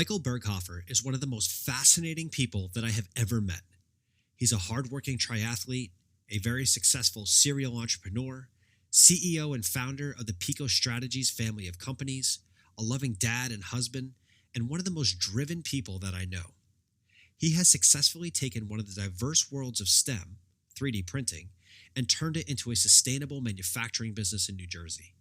Michael Burghoffer is one of the most fascinating people that I have ever met. He's a hardworking triathlete, a very successful serial entrepreneur, CEO and founder of the PicoSolutions family of companies, a loving dad and husband, and one of the most driven people that I know. He has successfully taken one of the diverse worlds of STEM, 3D printing, and turned it into a sustainable manufacturing business in New Jersey.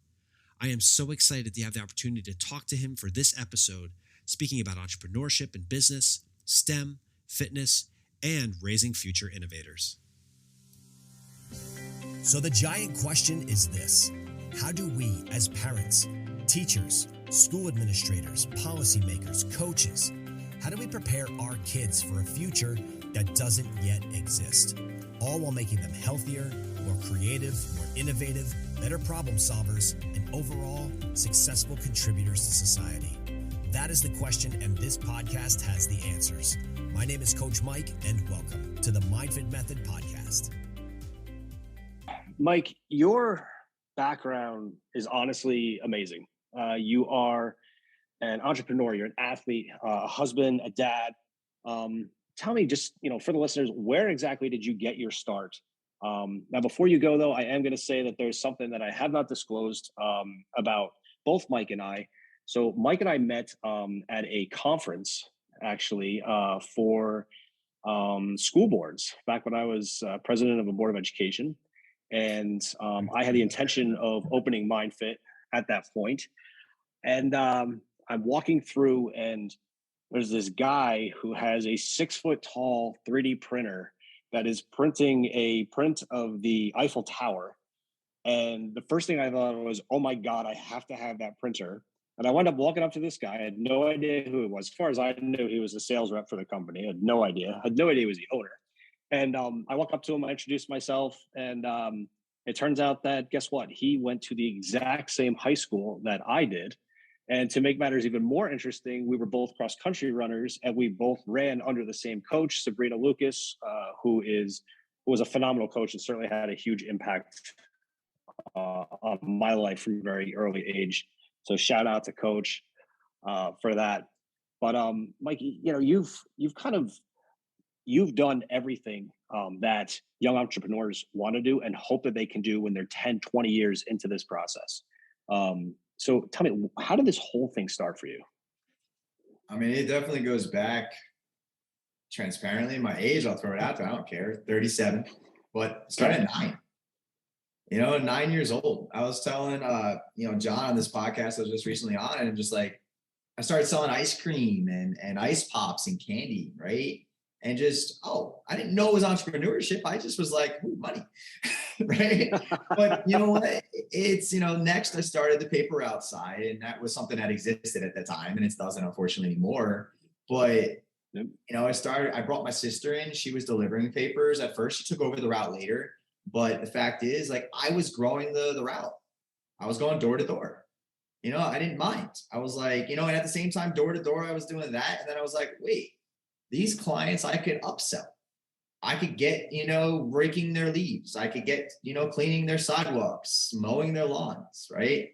I am so excited to have the opportunity to talk to him for this episode, speaking about entrepreneurship and business, STEM, fitness, and raising future innovators. So the giant question is this: how do we as parents, teachers, school administrators, policymakers, coaches, how do we prepare our kids for a future that doesn't yet exist? All while making them healthier, more creative, more innovative, better problem solvers, and overall successful contributors to society. That is the question, and this podcast has the answers. My name is Coach Mike, and welcome to the MindFit Method podcast. Mike, your background is honestly amazing. You are an entrepreneur, you're an athlete, a husband, a dad. Tell me just, for the listeners, where exactly did you get your start? Now, before you go, though, I am going to say that there's something that I have not disclosed about both Mike and I. So Mike and I met at a conference, actually, for school boards back when I was president of a board of education. And I had the intention of opening MindFit at that point. And I'm walking through, and there's this guy who has a 6-foot tall 3D printer that is printing a print of the Eiffel Tower. And the first thing I thought was, oh my God, I have to have that printer. And I wound up walking up to this guy. I had no idea who it was. As far as I knew, he was a sales rep for the company. I had no idea. I had no idea he was the owner. And I walk up to him, I introduced myself, and it turns out that, guess what? He went to the exact same high school that I did. And to make matters even more interesting, we were both cross-country runners, and we both ran under the same coach, Sabrina Lucas, who was a phenomenal coach and certainly had a huge impact on my life from a very early age. So shout out to Coach for that. But Mike, you've done everything that young entrepreneurs want to do and hope that they can do when they're 10, 20 years into this process. So tell me, how did this whole thing start for you? I mean, it definitely goes back transparently. My age, I'll throw it out there. I don't care, 37, but started at 9. 9 years old. I was telling, John on this podcast I was just recently on, and just like, I started selling ice cream and ice pops and candy, right? And just, I didn't know it was entrepreneurship. I just was like, ooh, money, right? But you know what? It's, next I started the paper outside, and that was something that existed at the time, and it doesn't, unfortunately, anymore. But, I brought my sister in. She was delivering papers at first. She took over the route later. But the fact is, like, I was growing the route. I was going door to door. I didn't mind. I was like, and at the same time, door to door, I was doing that. And then I was like, wait, these clients I could upsell. I could get, raking their leaves. I could get, cleaning their sidewalks, mowing their lawns, right?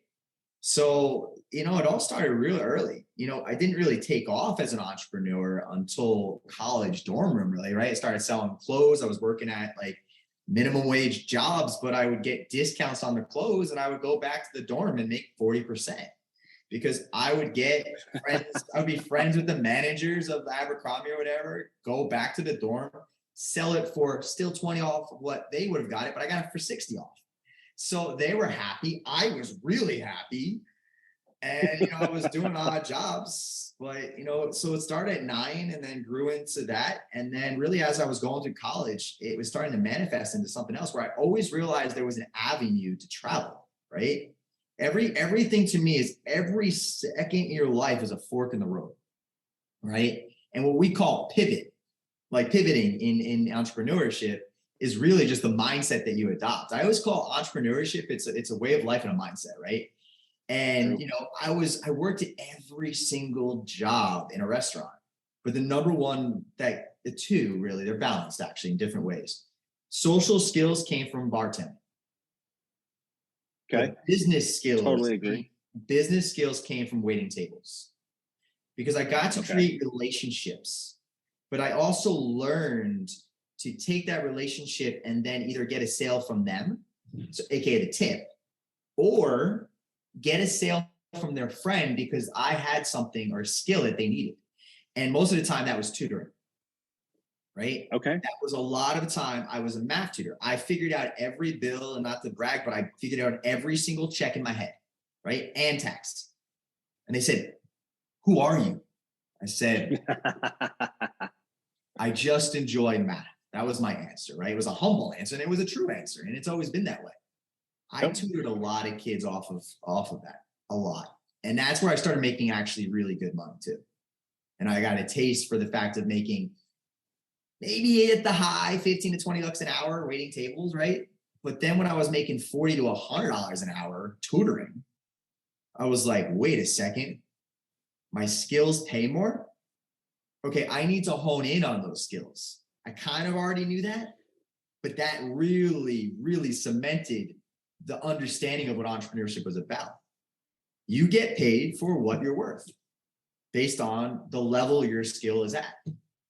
So, it all started real early. I didn't really take off as an entrepreneur until college dorm room, really, right? I started selling clothes. I was working at like minimum wage jobs, but I would get discounts on the clothes, and I would go back to the dorm and make 40%. Because I would get friends, I would be friends with the managers of Abercrombie or whatever, go back to the dorm, sell it for still 20 off of what they would have got it, but I got it for 60 off. So they were happy. I was really happy. And, I was doing odd jobs, but, so it started at 9 and then grew into that. And then really, as I was going through college, it was starting to manifest into something else where I always realized there was an avenue to travel, right? Everything to me is every second in your life is a fork in the road, right? And what we call pivot, like pivoting in entrepreneurship, is really just the mindset that you adopt. I always call entrepreneurship, it's a way of life and a mindset, right? And, I worked at every single job in a restaurant, but the number one, the two really, they're balanced actually in different ways. Social skills came from bartending. Okay. Business skills. Totally agree. Business skills came from waiting tables. because I got to create relationships, but I also learned to take that relationship and then either get a sale from them, so AKA the tip, or get a sale from their friend because I had something or skill that they needed. And most of the time that was tutoring, right? Okay. That was a lot of the time I was a math tutor. I figured out every bill, and not to brag, but I figured out every single check in my head, right? And tax. And they said, "Who are you?" I said, "I just enjoy math." That was my answer, right? It was a humble answer, and it was a true answer. And it's always been that way. I tutored a lot of kids off of that, a lot. And that's where I started making actually really good money too. And I got a taste for the fact of making maybe at the high 15 to 20 bucks an hour waiting tables, right? But then when I was making $40 to $100 an hour tutoring, I was like, wait a second, my skills pay more? Okay, I need to hone in on those skills. I kind of already knew that, but that really, really cemented the understanding of what entrepreneurship was about. You get paid for what you're worth based on the level your skill is at.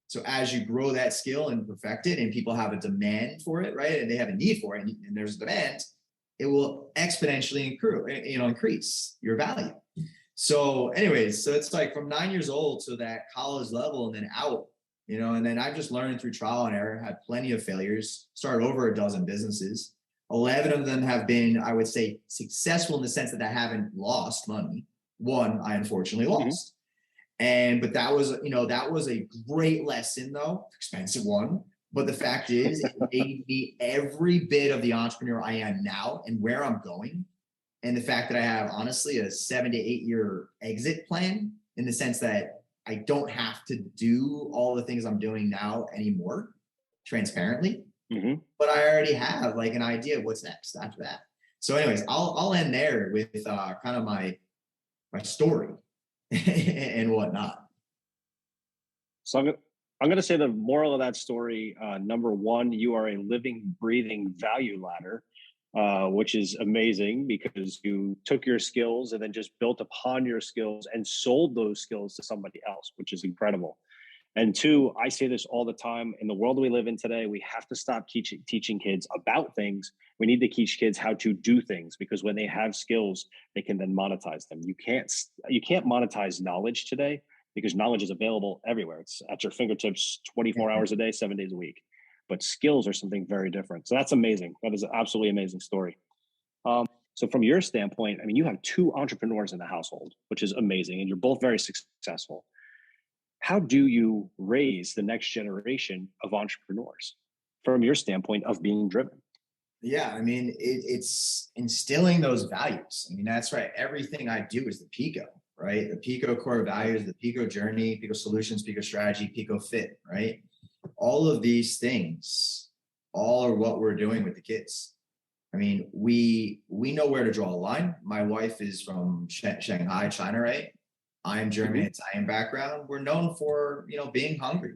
So as you grow that skill and perfect it, and people have a demand for it, right? And they have a need for it, and there's a demand, it will exponentially increase your value. So anyways, so it's like from 9 years old to that college level and then out, and then I've just learned through trial and error, had plenty of failures, started over a dozen businesses. 11 of them have been, I would say, successful in the sense that I haven't lost money. One, I unfortunately lost. But that was a great lesson though, expensive one. But the fact is, it made me every bit of the entrepreneur I am now and where I'm going. And the fact that I have honestly a 7 to 8 year exit plan, in the sense that I don't have to do all the things I'm doing now anymore, transparently. But I already have like an idea of what's next after that. So anyways, I'll end there with kind of my story and whatnot. So I'm going to say the moral of that story, number one, you are a living, breathing value ladder, which is amazing because you took your skills and then just built upon your skills and sold those skills to somebody else, which is incredible. And two, I say this all the time, in the world we live in today, we have to stop teaching kids about things. We need to teach kids how to do things, because when they have skills, they can then monetize them. You can't monetize knowledge today because knowledge is available everywhere. It's at your fingertips 24 hours a day, 7 days a week. But skills are something very different. So that's amazing. That is an absolutely amazing story. So from your standpoint, I mean, you have 2 entrepreneurs in the household, which is amazing. And you're both very successful. How do you raise the next generation of entrepreneurs from your standpoint of being driven? Yeah, I mean, it's instilling those values. I mean, that's right. Everything I do is the Pico, right? The Pico core values, the Pico journey, PicoSolutions, Pico strategy, Pico fit, right? All of these things, all are what we're doing with the kids. I mean, we know where to draw a line. My wife is from Shanghai, China, right? I am German, Italian background. We're known for, being hungry,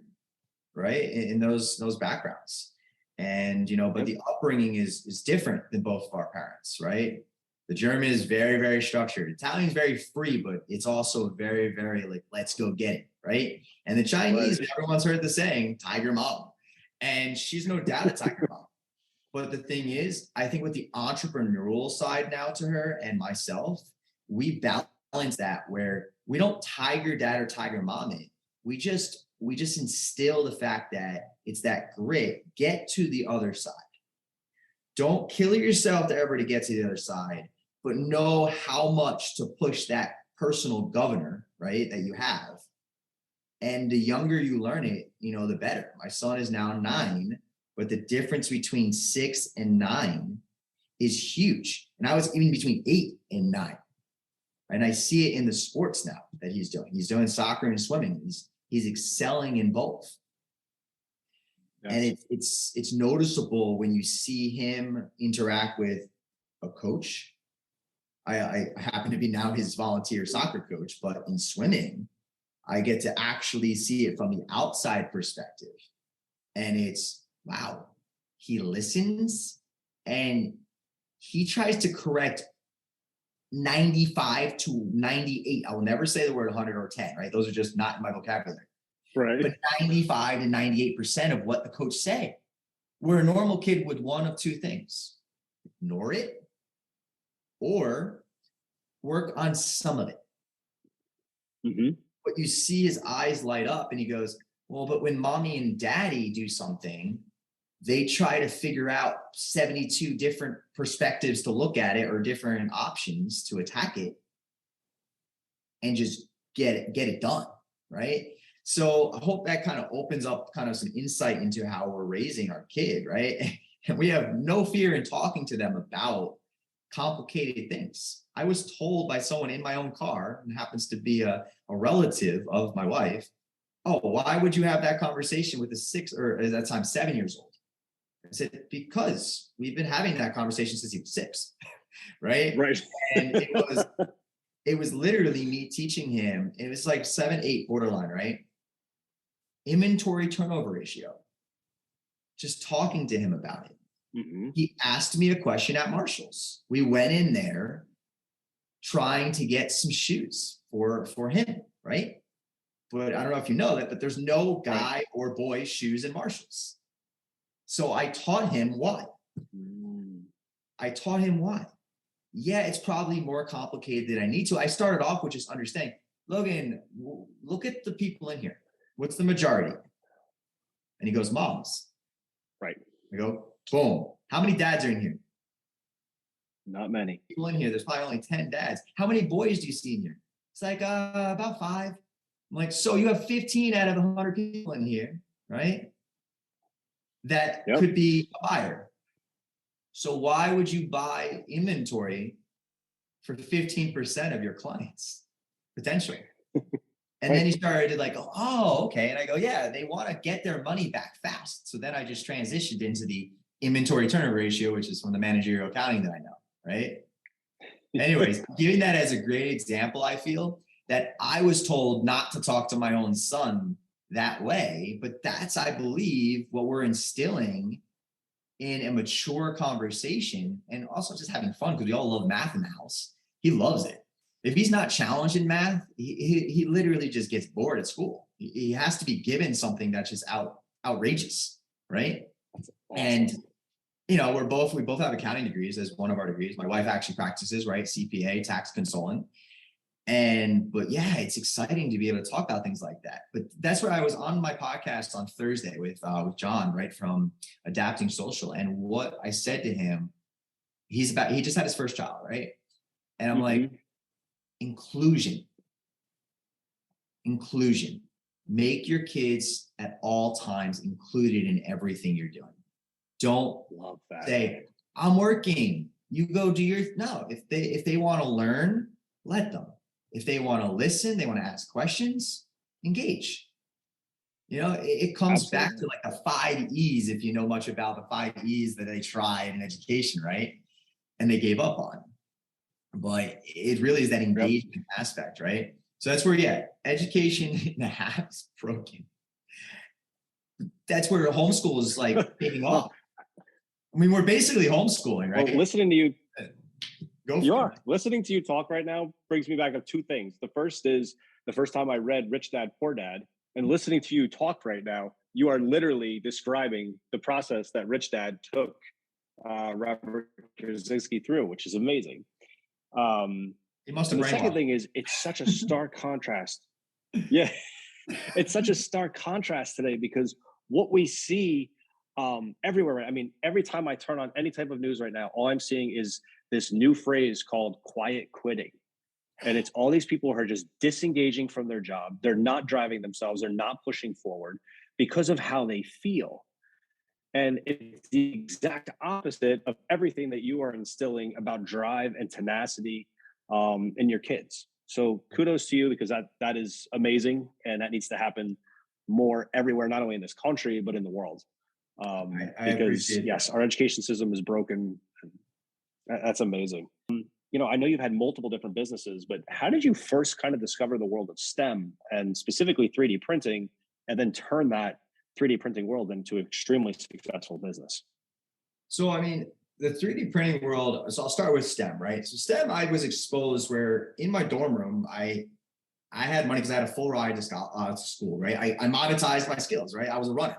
right? In those backgrounds. And, but the upbringing is different than both of our parents, right? The German is very, very structured. Italian is very free, but it's also very, very like, let's go get it, right? And the Chinese, everyone's heard the saying, tiger mom. And she's no doubt a tiger mom. But the thing is, I think with the entrepreneurial side now to her and myself, we balance that where we don't tiger dad or tiger mom it. We just instill the fact that it's that grit. Get to the other side. Don't kill yourself to get to the other side, but know how much to push that personal governor, right, that you have. And the younger you learn it, the better. My son is now 9, but the difference between 6 and 9 is huge. And I was even between 8 and 9. And I see it in the sports now that he's doing. He's doing soccer and swimming. He's excelling in both. Yes. And it's noticeable when you see him interact with a coach. I happen to be now his volunteer soccer coach, but in swimming, I get to actually see it from the outside perspective. And it's, wow, he listens and he tries to correct 95 to 98. I will never say the word 100 or 10, right? Those are just not in my vocabulary. Right. But 95 to 98% of what the coach say, where a normal kid would one of two things: ignore it or work on some of it. Mm-hmm. But you see his eyes light up and he goes, well, but when mommy and daddy do something, they try to figure out 72 different perspectives to look at it or different options to attack it and just get it done, right? So I hope that kind of opens up kind of some insight into how we're raising our kid, right? And we have no fear in talking to them about complicated things. I was told by someone in my own car, and happens to be a relative of my wife, oh, why would you have that conversation with a 6 or at that time 7 years old? I said, because we've been having that conversation since he was 6, right? Right. And it was literally me teaching him. It was like 7, 8 borderline, right? Inventory turnover ratio. Just talking to him about it. Mm-hmm. He asked me a question at Marshall's. We went in there trying to get some shoes for him, right? But I don't know if you know that, but there's no guy or boy shoes in Marshall's. So I taught him why. Yeah, it's probably more complicated than I need to. I started off with just understanding, Logan, look at the people in here. What's the majority? And he goes, moms. Right. I go, boom. How many dads are in here? Not many. People in here, there's probably only 10 dads. How many boys do you see in here? It's like about 5. I'm like, so you have 15 out of 100 people in here, right? That could be a buyer. So why would you buy inventory for 15% of your clients potentially? And then he started to like, oh, okay. And I go, yeah, they want to get their money back fast. So then I just transitioned into the inventory turnover ratio, which is from the managerial accounting that I know, right? Anyways, giving that as a great example, I feel that I was told not to talk to my own son that way, but that's, I believe, what we're instilling in a mature conversation, and also just having fun, because we all love math in the house. He loves it. If he's not challenged in math, he literally just gets bored at school. He has to be given something that's just outrageous, right? That's awesome. And we both have accounting degrees as one of our degrees. My wife actually practices, right? CPA, tax consultant. But yeah, it's exciting to be able to talk about things like that. But that's where I was on my podcast on Thursday with John, right, from Adapting Social. And what I said to him, he just had his first child, right? And I'm like, inclusion. Make your kids at all times included in everything you're doing. Don't say, I'm working. You go do your, no, if they want to learn, let them. If they want to listen, they want to ask questions, engage. It comes back to like the 5 E's, if you know much about the 5 E's that they tried in education, right? And they gave up on. But it really is that engagement aspect, right? So that's where, education in the half is broken. That's where homeschool is like taking off. I mean, we're basically homeschooling, right? Well, listening to you, listening to you talk right now brings me back to 2 things. The first is the first time I read Rich Dad, Poor Dad, and listening to you talk right now, you are literally describing the process that Rich Dad took Robert Krasinski through, which is amazing. He must have. The second thing is it's such a stark contrast. Yeah, it's such a stark contrast today, because what we see everywhere. I mean, every time I turn on any type of news right now, all I'm seeing is this new phrase called quiet quitting. And it's all these people who are just disengaging from their job. They're not driving themselves. They're not pushing forward because of how they feel. And it's the exact opposite of everything that you are instilling about drive and tenacity in your kids. So kudos to you, because that is amazing. And that needs to happen more everywhere, not only in this country, but in the world. I because yes, our education system is broken. That's amazing. I know you've had multiple different businesses, but how did you first kind of discover the world of STEM and specifically 3D printing, and then turn that 3D printing world into an extremely successful business? So, I mean, the 3D printing world, so I'll start with STEM, right? So STEM, I was exposed where in my dorm room, I had money because I had a full ride to school, right? I monetized my skills, right? I was a runner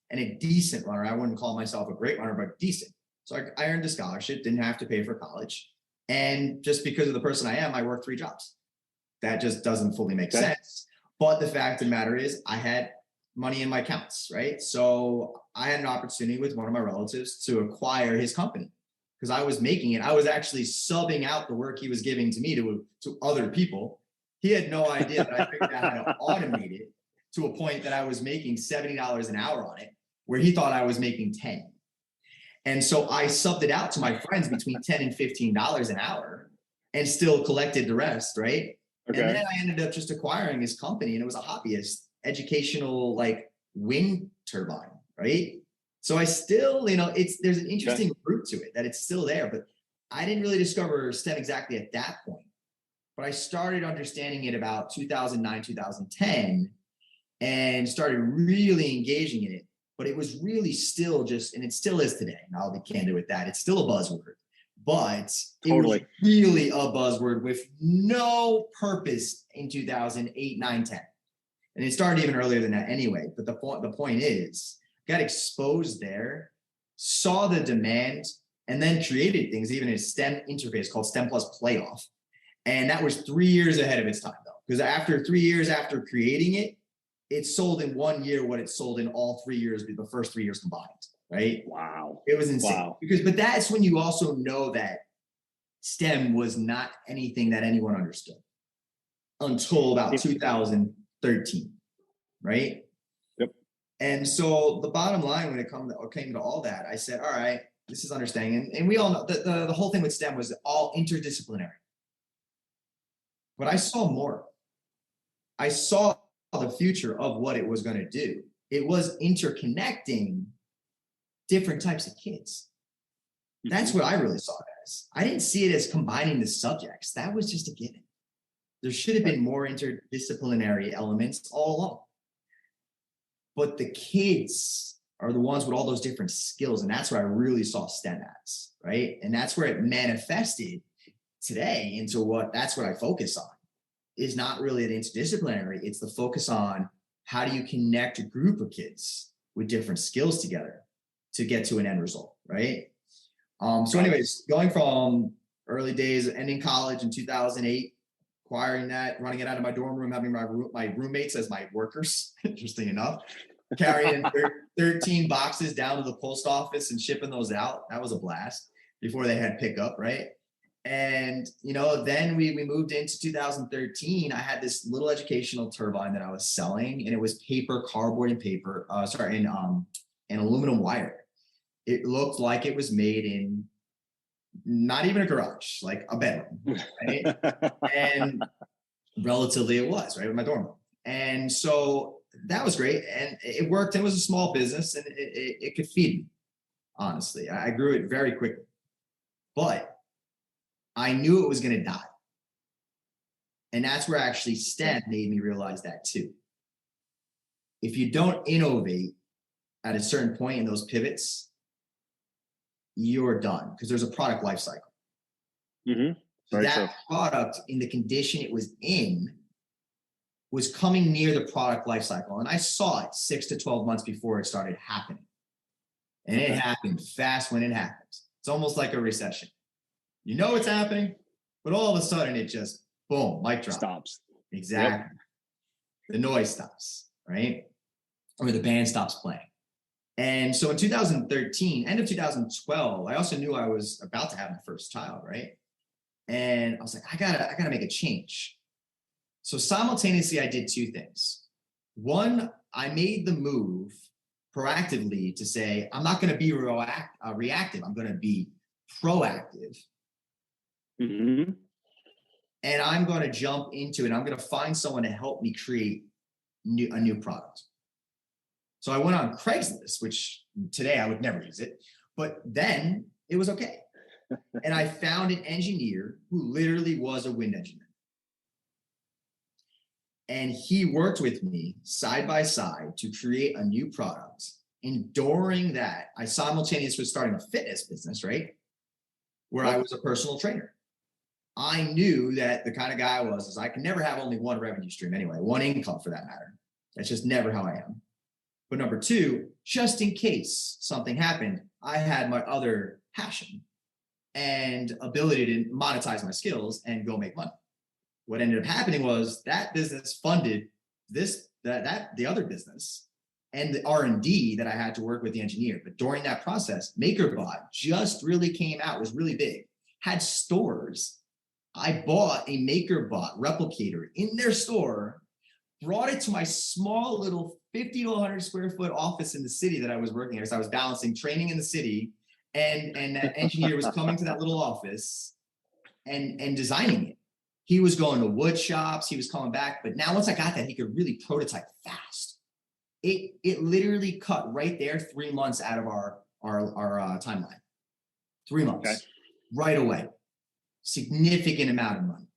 and a decent runner. I wouldn't call myself a great runner, but decent. So I earned a scholarship, didn't have to pay for college. And just because of the person I am, I worked 3 jobs. That just doesn't fully make sense. But the fact of the matter is I had money in my accounts, right? So I had an opportunity with one of my relatives to acquire his company because I was making it. I was actually subbing out the work he was giving to me to other people. He had no idea that I figured out how to automate it to a point that I was making $70 an hour on it, where he thought I was making 10. And so I subbed it out to my friends between $10 and $15 an hour and still collected the rest, right? Okay. And then I ended up just acquiring his company, and it was a hobbyist educational like wind turbine, right? So I still, there's an interesting root to it that it's still there, but I didn't really discover STEM exactly at that point. But I started understanding it about 2009, 2010, and started really engaging in it. But it was really still just, and it still is today, and I'll be candid with that, it's still a buzzword. But it was really a buzzword with no purpose in 2008, 9, 10. And it started even earlier than that anyway. But the point is, got exposed there, saw the demand, and then created things, even a STEM interface called STEM Plus Playoff. And that was 3 years ahead of its time, though. Because after 3 years after creating it, it sold in 1 year what it sold in all 3 years, the first 3 years combined, right? Wow. It was insane. Wow. But that's when you also know that STEM was not anything that anyone understood until about 2013, right? Yep. And so the bottom line when it came to all that, I said, all right, this is understanding. And we all know that the whole thing with STEM was all interdisciplinary. But I saw more. I saw the future of what it was going to do. It was interconnecting different types of kids. That's what I really saw it as. I didn't see it as combining the subjects. That was just a given. There should have been more interdisciplinary elements all along. But the kids are the ones with all those different skills. And that's where I really saw STEM as, right? And that's where it manifested today into that's what I focus on. Is not really an interdisciplinary. It's the focus on how do you connect a group of kids with different skills together to get to an end result, right? So anyways, going from early days, ending college in 2008, acquiring that, running it out of my dorm room, having my roommates as my workers, interesting enough, carrying 13 boxes down to the post office and shipping those out. That was a blast before they had pickup, right? And, then we moved into 2013. I had this little educational turbine that I was selling, and it was paper, cardboard and paper, and aluminum wire. It looked like it was made in not even a garage, like a bedroom, right? And relatively it was, right, with my dorm room. And so that was great. And it worked. It was a small business, and it could feed me, honestly. I grew it very quickly. But I knew it was going to die. And that's where actually STEM made me realize that too. If you don't innovate at a certain point in those pivots, you're done because there's a product life cycle. That product in the condition it was in was coming near the product life cycle. And I saw it 6 to 12 months before it started happening. And it happened fast when it happens. It's almost like a recession. You know it's happening, but all of a sudden it just, boom, mic drop. Stops. Exactly. Yep. The noise stops, right? Or the band stops playing. And so in 2013, end of 2012, I also knew I was about to have my first child, right? And I was like, I gotta make a change. So simultaneously, I did 2 things. One, I made the move proactively to say, I'm not going to be reactive. I'm going to be proactive. And I'm going to jump into it. I'm going to find someone to help me create a new product. So I went on Craigslist, which today I would never use it, but then it was okay. And I found an engineer who literally was a wind engineer. And he worked with me side by side to create a new product. And during that, I simultaneously was starting a fitness business, right? where I was a personal trainer. I knew that the kind of guy I was is I can never have only one revenue stream anyway, one income for that matter. That's just never how I am. But number two, just in case something happened, I had my other passion and ability to monetize my skills and go make money. What ended up happening was that business funded the other business and the R&D that I had to work with the engineer. But during that process, MakerBot just really came out, was really big, had stores. I bought a MakerBot replicator in their store, brought it to my small little 50 to 100 square foot office in the city that I was working at. So I was balancing training in the city, and that engineer was coming to that little office and designing it. He was going to wood shops. He was coming back. But now once I got that, he could really prototype fast. It literally cut right there 3 months out of our timeline. 3 months, okay. Right away. Significant amount of money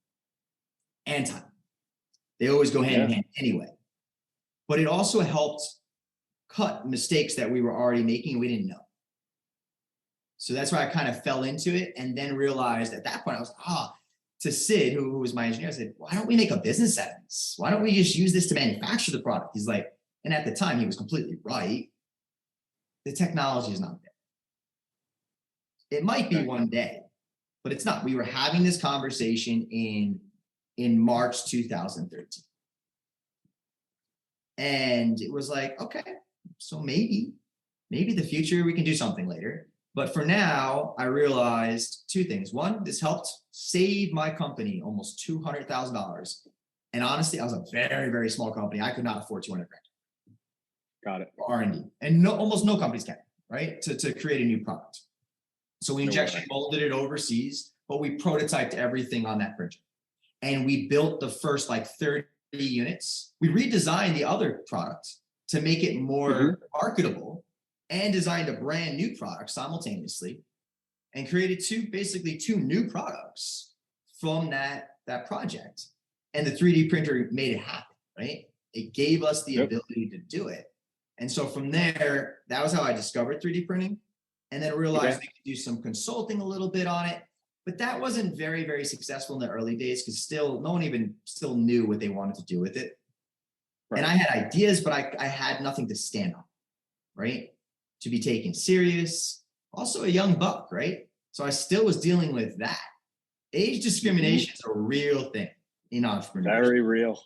and time. They always go hand in hand anyway. But it also helped cut mistakes that we were already making and we didn't know. So that's why I kind of fell into it, and then realized at that point, I was, to Sid, who was my engineer, I said, why don't we make a business out of this? Why don't we just use this to manufacture the product? He's like, and at the time he was completely right. The technology is not there. It might be one day, but it's not. We were having this conversation in March 2013. And it was like, okay, so maybe the future we can do something later. But for now, I realized two things. One, this helped save my company almost $200,000. And honestly, I was a very, very small company. I could not afford $200,000. Got it. R&D. And almost no companies can, right? To create a new product. So we injection molded it overseas, but we prototyped everything on that printer. And we built the first 30 units. We redesigned the other product to make it more marketable, and designed a brand new product simultaneously, and created two new products from that project. And the 3D printer made it happen, right? It gave us the ability to do it. And so from there, that was how I discovered 3D printing, and then realized we could do some consulting a little bit on it. But that wasn't very, very successful in the early days, because no one even knew what they wanted to do with it. Right. And I had ideas, but I had nothing to stand on, right? To be taken serious. Also a young buck, right? So I still was dealing with that. Age discrimination is a real thing in entrepreneurship. Very real.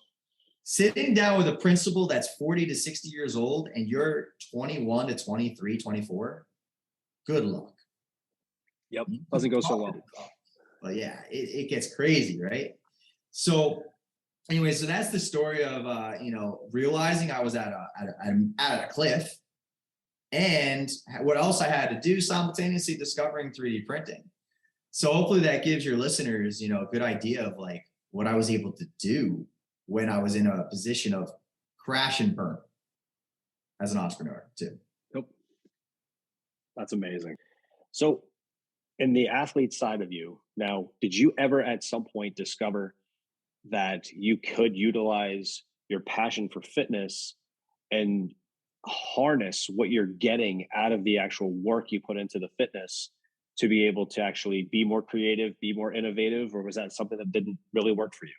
Sitting down with a principal that's 40 to 60 years old and you're 21 to 23, 24, good luck. Yep. Doesn't go so well. But yeah, it gets crazy, right? So anyway, so that's the story of, realizing I was at a cliff, and what else I had to do, simultaneously discovering 3D printing. So hopefully that gives your listeners, a good idea of what I was able to do when I was in a position of crash and burn as an entrepreneur too. Yep. That's amazing. So in the athlete side of you, now, did you ever at some point discover that you could utilize your passion for fitness and harness what you're getting out of the actual work you put into the fitness to be able to actually be more creative, be more innovative, or was that something that didn't really work for you?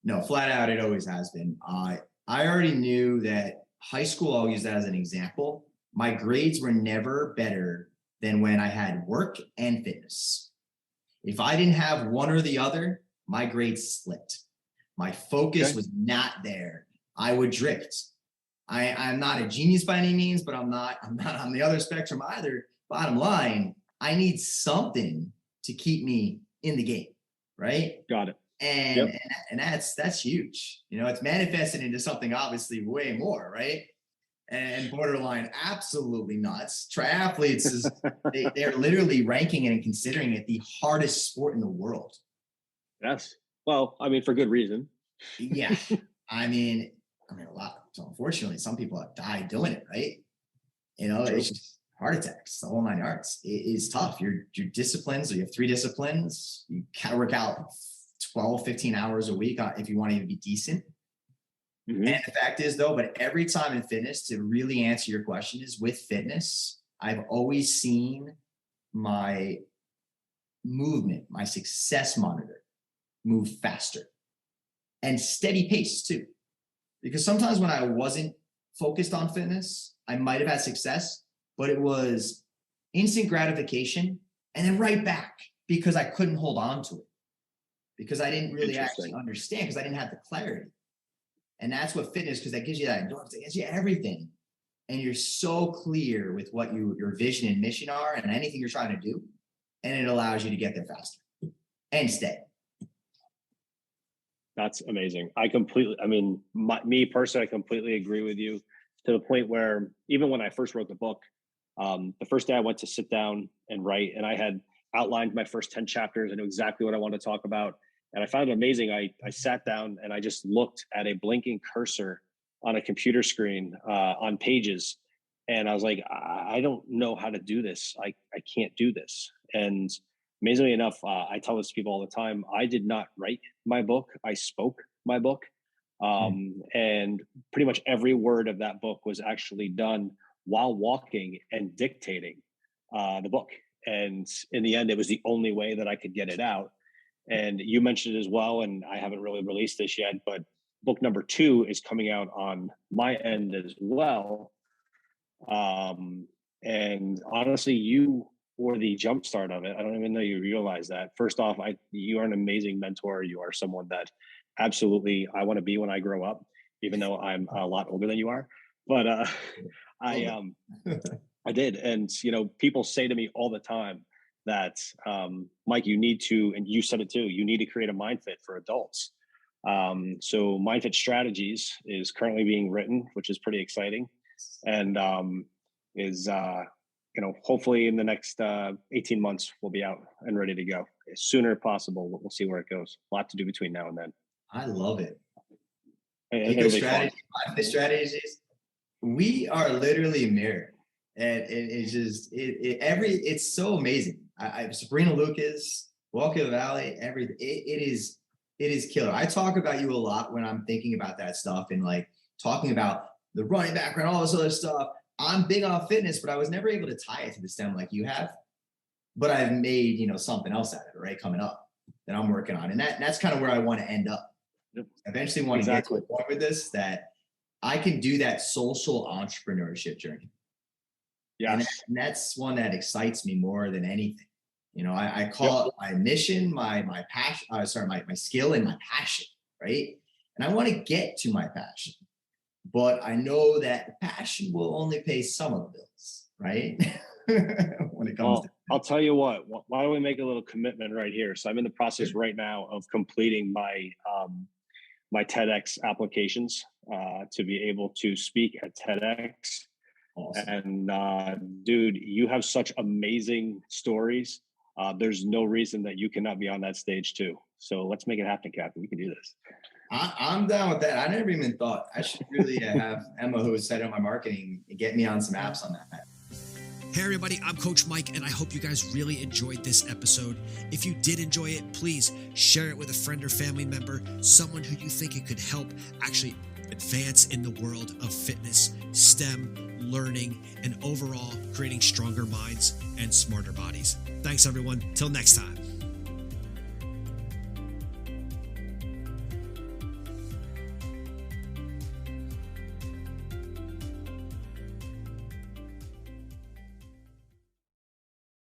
No, flat out, it always has been. I already knew that high school, I'll use that as an example. My grades were never better than when I had work and fitness. If I didn't have one or the other, my grades slipped. My focus was not there. I would drift. I'm not a genius by any means, but I'm not on the other spectrum either. Bottom line, I need something to keep me in the game, right? Got it. And that's huge. It's manifested into something obviously way more, right? And borderline absolutely nuts. Triathletes they're literally ranking it and considering it the hardest sport in the world. Yes. Well, for good reason. Yeah. A lot. So unfortunately, some people have died doing it, right? It's just heart attacks, the whole 9 yards. It is tough. Your disciplines, so you have 3 disciplines. You gotta work out 12, 15 hours a week if you want to even be decent. Mm-hmm. And the fact is though, but every time in fitness, to really answer your question, is with fitness, I've always seen my movement, my success monitor, move faster and steady pace too. Because sometimes when I wasn't focused on fitness, I might have had success, but it was instant gratification and then right back because I couldn't hold on to it, because I didn't really actually understand, because I didn't have the clarity. And that's what fitness, because that gives you that endorphin, it gives you everything. And you're so clear with what your vision and mission are and anything you're trying to do. And it allows you to get there faster and stay. That's amazing. Me personally, I completely agree with you, to the point where even when I first wrote the book, the first day I went to sit down and write, and I had outlined my first 10 chapters and knew exactly what I wanted to talk about. And I found it amazing. I sat down and I just looked at a blinking cursor on a computer screen on pages. And I was like, I don't know how to do this. I can't do this. And amazingly enough, I tell this to people all the time, I did not write my book. I spoke my book. And pretty much every word of that book was actually done while walking and dictating the book. And in the end, it was the only way that I could get it out. And you mentioned it as well, and I haven't really released this yet, but book number 2 is coming out on my end as well. And honestly, you were the jumpstart of it. I don't even know you realize that. First off, you are an amazing mentor. You are someone that absolutely I want to be when I grow up, even though I'm a lot older than you are. But I did. And, people say to me all the time that, Mike, you need to, and you said it too, you need to create a MindFit for adults. So MindFit Strategies is currently being written, which is pretty exciting. And is, hopefully in the next 18 months, we'll be out and ready to go as sooner as possible. We'll see where it goes. A lot to do between now and then. I love it. MindFit Strategies, we are literally a mirror. And it's just it's so amazing. Sabrina Lucas, Walker Valley, everything. It is killer. I talk about you a lot when I'm thinking about that stuff and like talking about the running background, all this other stuff. I'm big on fitness, but I was never able to tie it to the STEM like you have. But I've made something else out of it, right? Coming up that I'm working on, and that's kind of where I want to end up. Yep. Eventually, want to get to a point with this that I can do that social entrepreneurship journey. Yeah, and that's one that excites me more than anything. I call it my mission, my passion. My skill and my passion, right? And I want to get to my passion, but I know that the passion will only pay some of the bills, right? When it comes to I'll tell you what. Why don't we make a little commitment right here? So I'm in the process right now of completing my my TEDx applications to be able to speak at TEDx. Awesome. And dude, you have such amazing stories. There's no reason that you cannot be on that stage too. So let's make it happen, Captain. We can do this. I'm down with that. I never even thought I should really have Emma, who is setting up my marketing, get me on some apps on that. Hey everybody, I'm Coach Mike, and I hope you guys really enjoyed this episode. If you did enjoy it, please share it with a friend or family member, someone who you think it could help actually advance in the world of fitness, STEM, learning, and overall creating stronger minds and smarter bodies. Thanks everyone. Till next time.